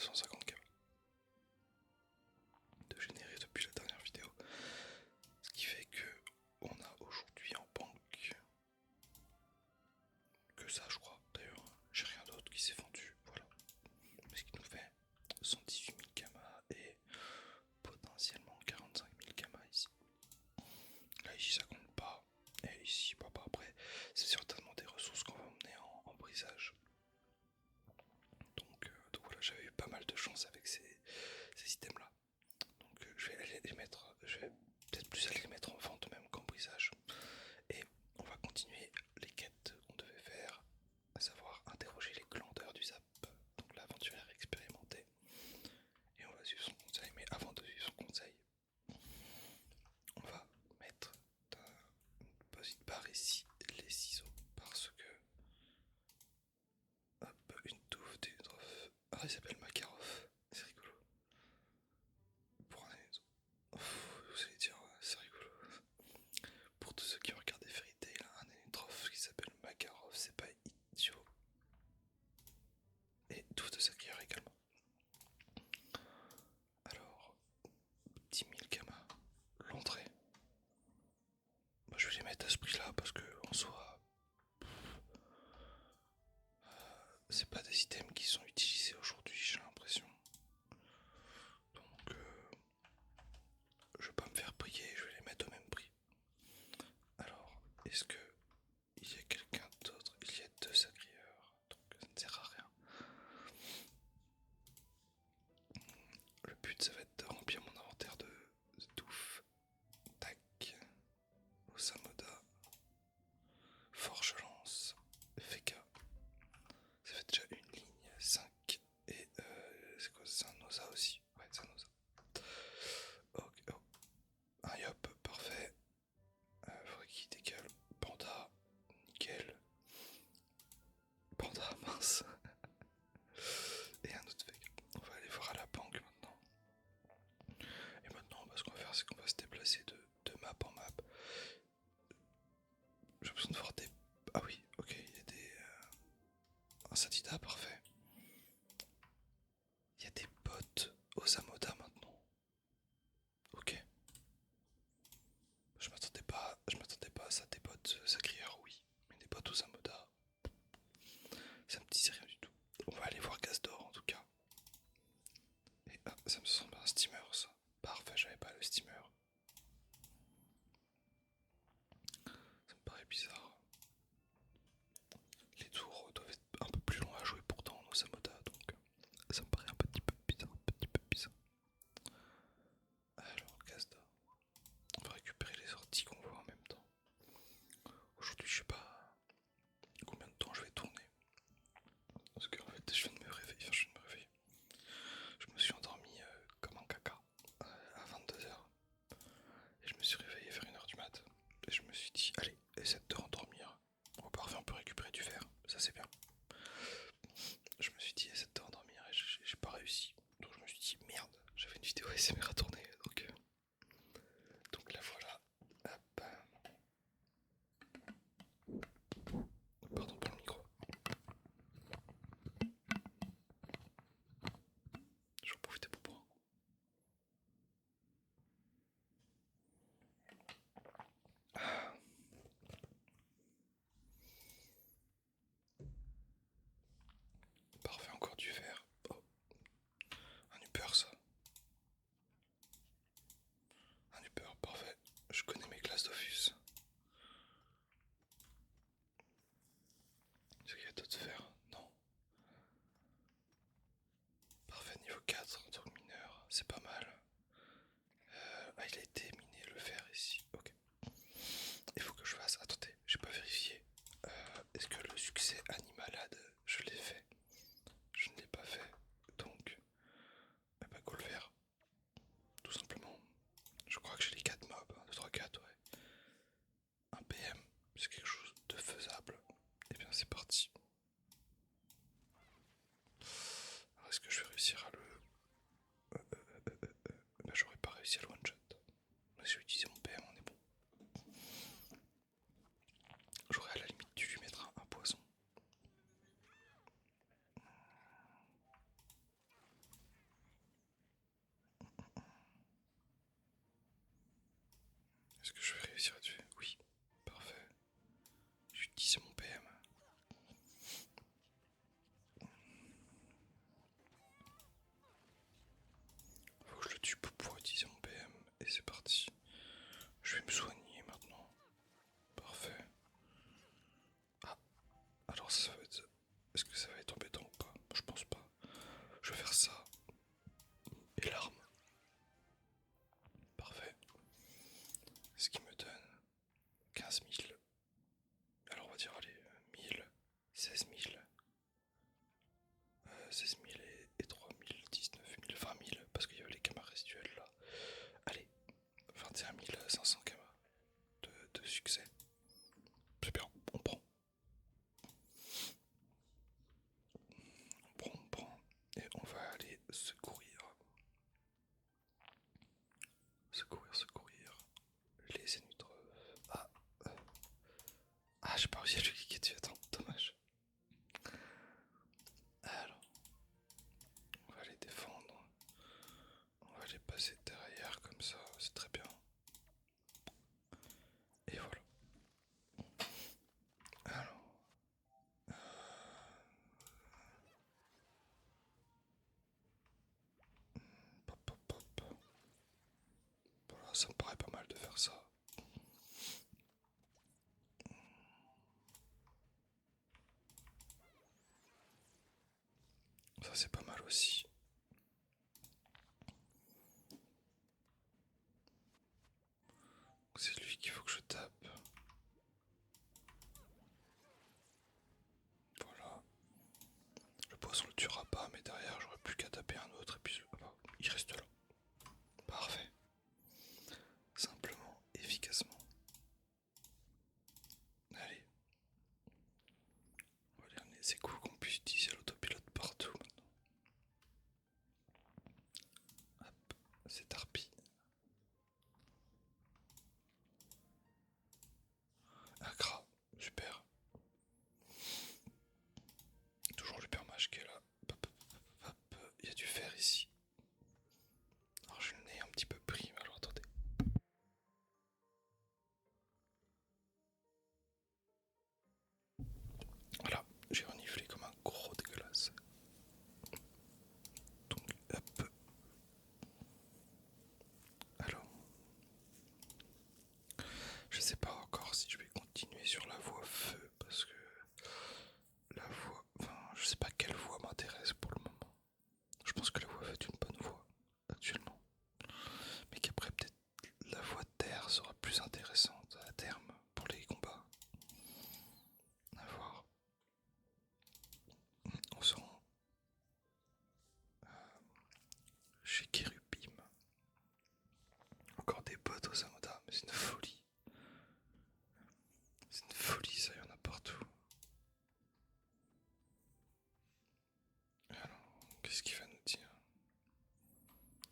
250 KB de générer depuis la dernière vidéo. Ce qui fait que on a aujourd'hui en banque que ça, je crois. D'ailleurs, j'ai rien d'autre qui s'est vendu. Voilà. Ce qui nous fait 118 000 kamas et potentiellement 45 000 kamas ici. Là, ici, ça compte pas. Et ici, pas après. C'est certainement des ressources qu'on va emmener en brisage. Donc voilà, j'avais eu pas mal de chance avec ces items là. Donc je vais aller les mettre, je vais peut-être plus aller les mettre en vente même qu'en brisage. Et on va continuer les quêtes qu'on devait faire, à savoir interroger les glandeurs du zap, donc l'aventurière expérimentée. Et on va suivre son conseil, mais avant de suivre son conseil, on va mettre une petite barre ici les ciseaux parce que hop, une touffe d'une trophe. Ah, il s'appelle Makarov, c'est rigolo. Pour un vous allez dire, c'est rigolo. Pour tous ceux qui ont regardé Fairy Tail, un énitrophe qui s'appelle Makarov, c'est pas idiot. Et touffe de sacrière également. Alors, 10 000 kamas, l'entrée. Bah, je vais les mettre à ce prix là parce que en soi, c'est pas des items qui sont utilisés aujourd'hui, j'ai l'impression. Donc, je vais pas me faire prier, je vais les mettre au même prix. Alors, est-ce que il y a quelqu'un d'autre? Il y a 2 sacrieurs, donc ça ne sert à rien. Le but, ça va être de remplir mon inventaire de touffe. Tac. Osamoda. Forge lance. Feka. Ça fait déjà une ligne. 5. Et c'est quoi? C'est un Osa aussi. Ouais, c'est un Osa. Ok, oh. Un Yop, parfait. Faudrait qu'il décale. Panda. Nickel. Panda, mince. Et un autre Feka. On va aller voir à la banque maintenant. Et maintenant, ce qu'on va faire, c'est qu'on va se déplacer de map en map. J'ai besoin de voir des... Ah oui, ok, il y a des... Un Satida, parfait. Il y a des bots aux Amoda maintenant. Ok. Je m'attendais pas à ça, des bots Sacrière, oui. Mais des bots aux Amoda, ça me disait rien du tout. On va aller voir Gazdor en tout cas. Et ah, ça me semble un steamer ça. Parfait, j'avais pas le steamer. Ça me paraît bizarre. Les tours doivent être un peu plus longs à jouer pourtant nos Samoda, donc ça me paraît un petit peu bizarre, un petit peu bizarre. Alors, Gazda. On va récupérer les orties qu'on voit en même temps. Aujourd'hui, je sais pas combien de temps je vais tourner. Parce qu'en fait, je viens de me réveiller. Enfin, je viens de me réveiller. Je me suis endormi comme un caca à 22 h. Et je me suis réveillé vers 1 h du mat. Et je me suis dit, allez, essaie de te rendormir. Bon, parfait, on peut récupérer du fer. Ça, c'est bien. Je me suis dit, essaie de te rendormir. Et j'ai Est-ce que je vais réussir à tuer? Oui, parfait. J'utilise mon PM. Faut que je le tue pour pouvoir utiliser mon PM. Et c'est parti. Je vais me soigner maintenant. Parfait. Ah, alors ça va être... Est-ce que ça va être embêtant ou pas? Je pense pas. Je vais faire ça. Et l'arme. Parfait. Ce qui me donne 15 000. Alors on va dire, allez, 1000, 16 000, 16 000 et 3 000, 19 000, 20 000, parce qu'il y avait les camas résiduels là. Allez, 21 500 camas de succès. C'est bien, on prend. On prend. Et on va aller secourir. Secourir. Les ennemis. Ah, j'ai pas réussi à lui cliquer dessus, attends, dommage. Alors, on va les défendre. On va les passer derrière comme ça, c'est très bien. Et voilà. Alors, pop, pop, pop. Voilà, ça me paraît pas mal de faire ça. Ça c'est pas mal aussi. C'est lui qu'il faut que je tape. Voilà. Le poisson le tuera pas, mais derrière j'aurais plus qu'à taper un autre et puis il reste là. Parfait. Simplement, efficacement. Allez. Voilà, c'est cool qu'on puisse utiliser l'autopilote partout maintenant. Hop, c'est harpie. Un gras, super. Toujours l'hypermage qui est là. Hop, hop, hop. Il y a du fer ici. Alors je le nez un petit peu pris, mais alors attendez. Voilà, j'ai reniflé comme un gros dégueulasse. Donc hop. Alors, je sais pas encore si je vais continuer sur la voie feu parce que la voie, enfin, je sais pas quelle voie m'intéresse pour le moment. Je pense que la voie feu est une bonne voie actuellement, mais qu'après peut-être la voie terre sera plus intéressante à terme pour les combats. À voir. On se rend chez Kerubim. Encore des potes aux Amoda, mais c'est une folie. C'est une folie, ça, y en a partout. Alors, qu'est-ce qu'il va nous dire?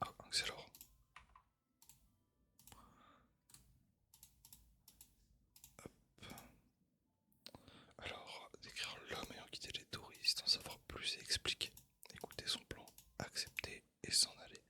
Ah, Axelor. Alors, décrire l'homme ayant quitté les touristes, en savoir plus et expliquer. Écouter son plan, accepter et s'en aller.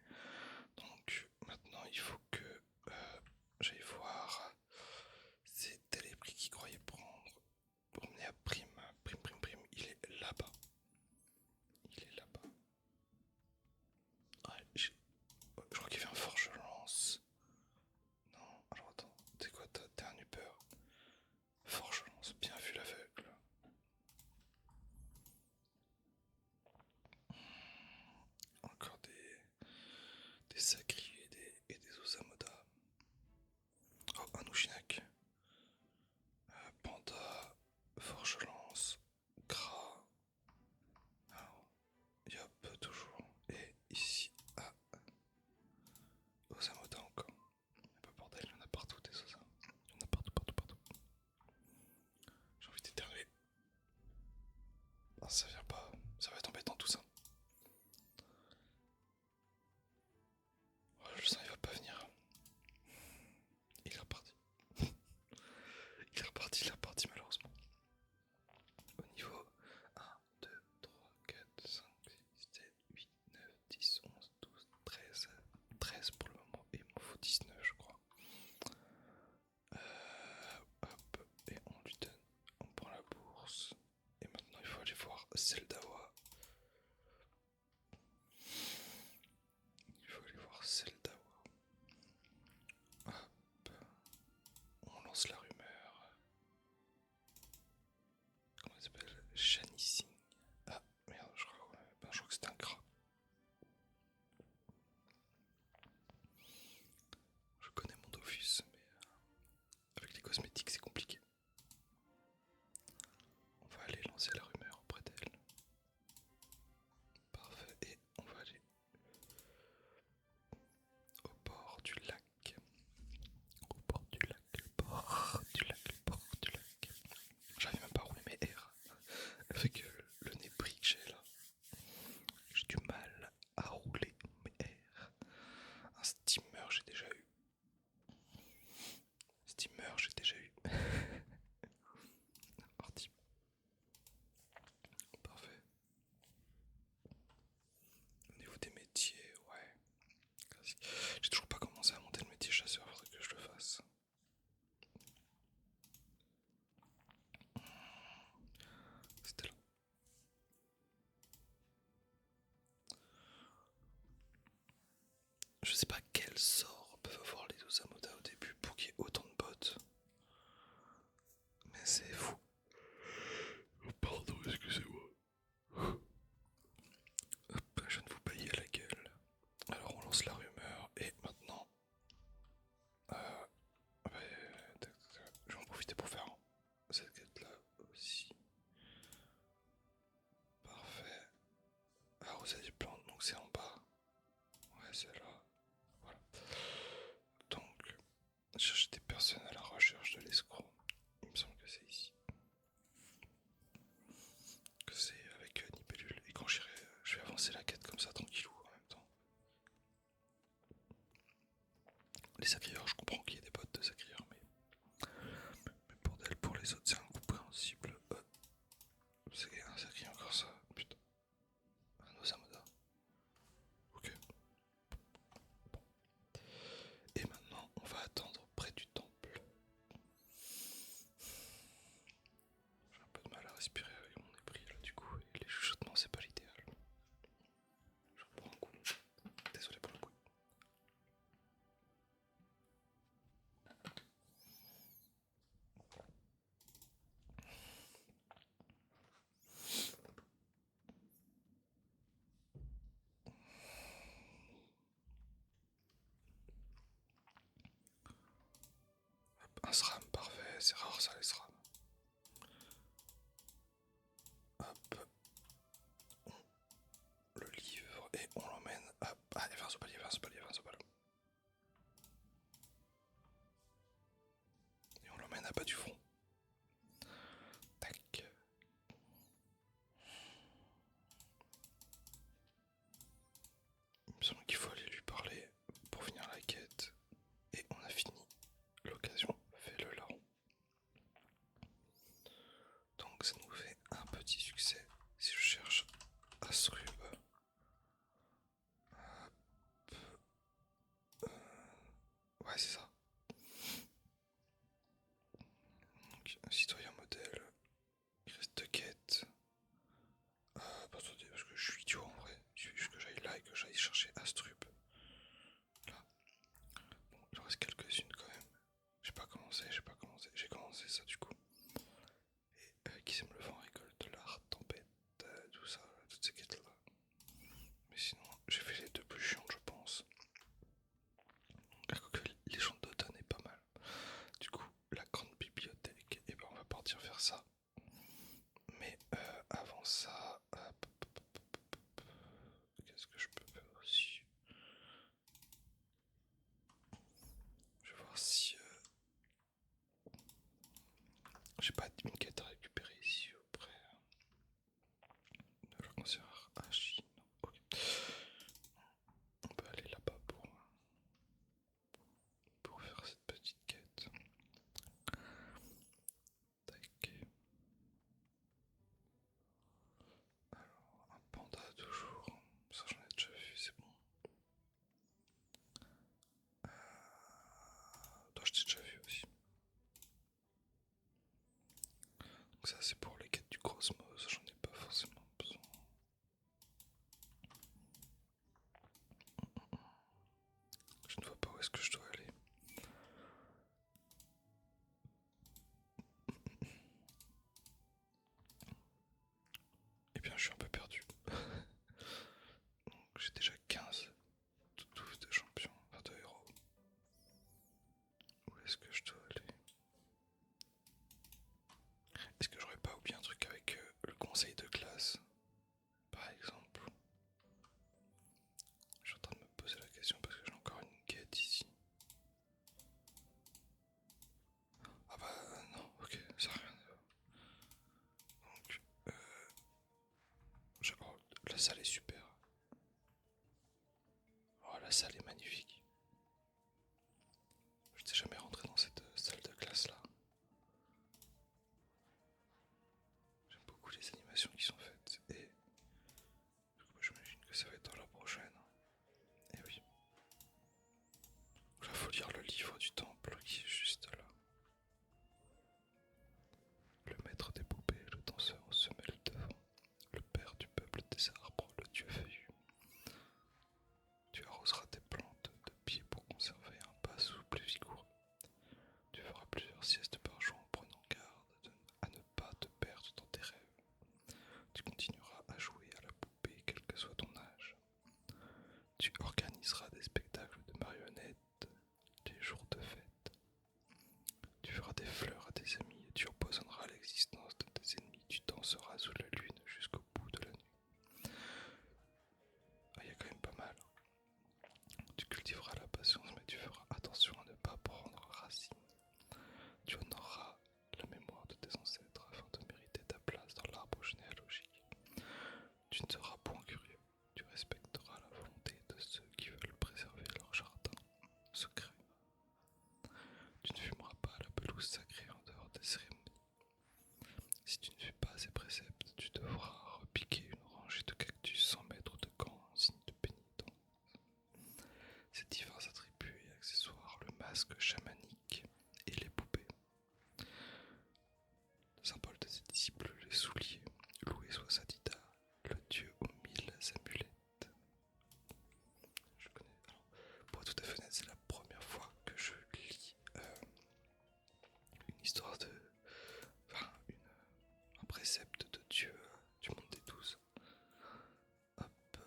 Je sais pas quel sort peuvent avoir les Osamoda au début pour qu'il y ait autant de bots. Mais c'est fou. Oh, pardon, excusez-moi. Hop, je viens de vous bailler à la gueule. Alors on lance la rumeur et maintenant... je vais en profiter pour faire cette quête là aussi. Parfait. Arroser des plantes, donc c'est en bas. Ouais, c'est là. Voilà. Donc, chercher des personnes à la recherche de l'escroc. Il me semble que c'est ici. Que c'est avec Nibellule. Et quand j'irai, je vais avancer la quête comme ça, tranquillou en même temps. Les sacrieurs, je comprends qu'il y ait des bots de sacrieurs, mais bordel, pour les autres, c'est incompréhensible. C'est un sacré encore ça, putain. Un Osamoda. Ok. Et maintenant, on va attendre près du temple. J'ai un peu de mal à respirer avec mon épris là, du coup, et les chuchotements, c'est pas l'idéal. Je reprends un coup. Désolé pour le bruit. Hop, un SRAM, parfait, c'est rare ça les SRAM. Hop, on le livre et on l'emmène. Hop, ah, il y avait un sopalier, il y avait un sopalier, il y avait un sopalier. Et on l'emmène à bas du front. Tac. Il me semble qu'il faut aller lui parler pour finir la quête. Et on a fini. L'occasion fait le larron. Donc ça nous fait un petit succès. Si je cherche Astrub. Ouais, c'est ça. Donc, un citoyen modèle. Il reste deux quêtes. Attendez, parce que je suis idiot en vrai. Il suffit juste que j'aille là et que j'aille chercher Astrub. Là. Bon, il en reste quelques-unes quand même. J'ai pas commencé. J'ai commencé ça du coup. Et qui sème le vent récolte l'art, tempête, tout ça, toutes ces quêtes là. Mais sinon, j'ai fait les deux plus chiantes, je pense. Alors que les gens d'automne est pas mal. Du coup, la grande bibliothèque, et ben on va partir faire ça. Mais avant ça, qu'est-ce que je peux faire aussi? Je vais voir si j'ai pas une quête à récupérer ici auprès de la conseillère Hachi. Non, ok. On peut aller là-bas pour faire cette petite quête. Tac. Alors, un panda toujours. Ça j'en ai déjà vu, c'est bon. Toi je t'ai déjà vu aussi. Donc ça c'est pour les quêtes du Cosmos, j'en ai pas forcément besoin. Je ne vois pas où est-ce que je dois aller. Eh bien je suis un peu perdu. Donc j'ai déjà 15 touffes de champions, enfin de héros. Où est-ce que je dois aller? Est-ce que j'aurais pas oublié un truc avec le conseil de classe, par exemple? Je suis en train de me poser la question parce que j'ai encore une quête ici. Ah bah non, ok, ça n'a rien à voir. Donc, oh, la salle est super. Tu organiseras des spectacles de marionnettes les jours de fête. Tu feras des fleurs à tes amis et tu empoisonneras l'existence de tes ennemis. Tu danseras sous la lune jusqu'au bout de la nuit. Ah, y a quand même pas mal. Tu cultiveras la patience, mais tu feras attention à ne pas prendre racine. Tu honoreras la mémoire de tes ancêtres afin de mériter ta place dans l'arbre généalogique. Tu ne seras point curieux. Tu respecteras la volonté de ceux qui veulent préserver leur jardin secret. Tu ne fumeras pas la pelouse sacrée en dehors des cérémonies. Si tu ne fais pas ces préceptes, tu devras repiquer une rangée de cactus sans mettre de gants en signe de pénitence. Ces divers attributs et accessoires, le masque chamanique et les poupées. Le symbole de ses disciples, les souliers. Loué soit Sadida, le dieu aux 1000 amulettes. Je connais. Alors, pour être tout à fait honnête, c'est la première fois que je lis une histoire de. Enfin, un précepte de dieu du monde des 12. Hop.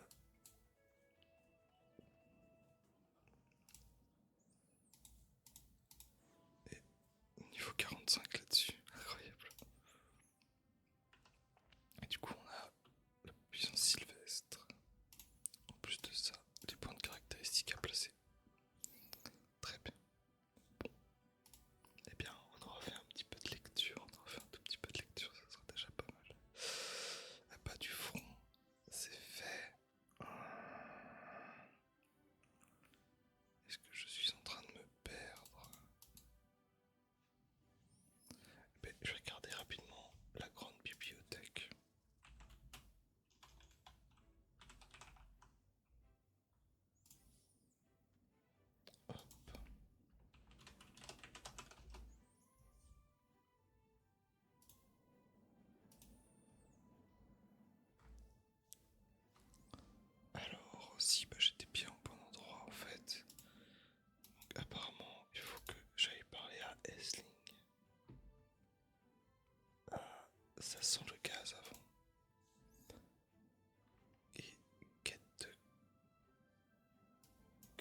Et niveau 45 là-dessus. Incroyable. Et du coup, on a la puissance sylvestre. En plus de ça, les points de caractéristiques à placer. Très bien. Bon. Eh bien, on aura fait un petit peu de lecture. On aura fait un tout petit peu de lecture, ça sera déjà pas mal. Ah bah du front, c'est fait. Est-ce que je suis en train de me perdre? Ben, je vais regarder rapidement la grande bibliothèque. Hop. Alors, si bah, j'étais bien au bon endroit en fait. Donc, apparemment, il faut que j'aille parler à Esling. Ah, ça sent le gaz avant. Et quête de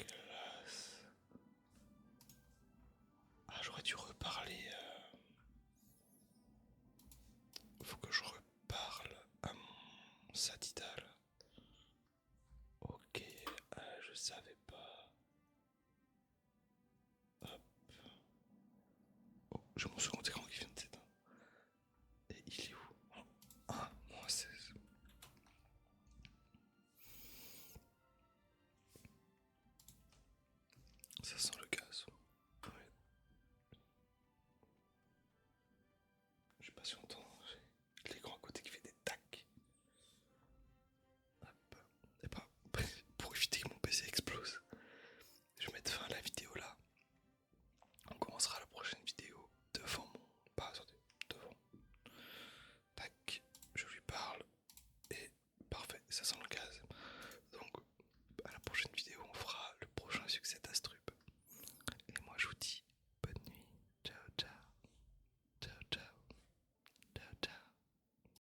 glace. Ah, j'aurais dû reparler. Faut que je reparle à mon Sadidal. Ok, je savais pas. Hop. Oh, j'ai mon second écran qui vient de s'éteindre. Et il est où? Ah, moins 16. Ça sent le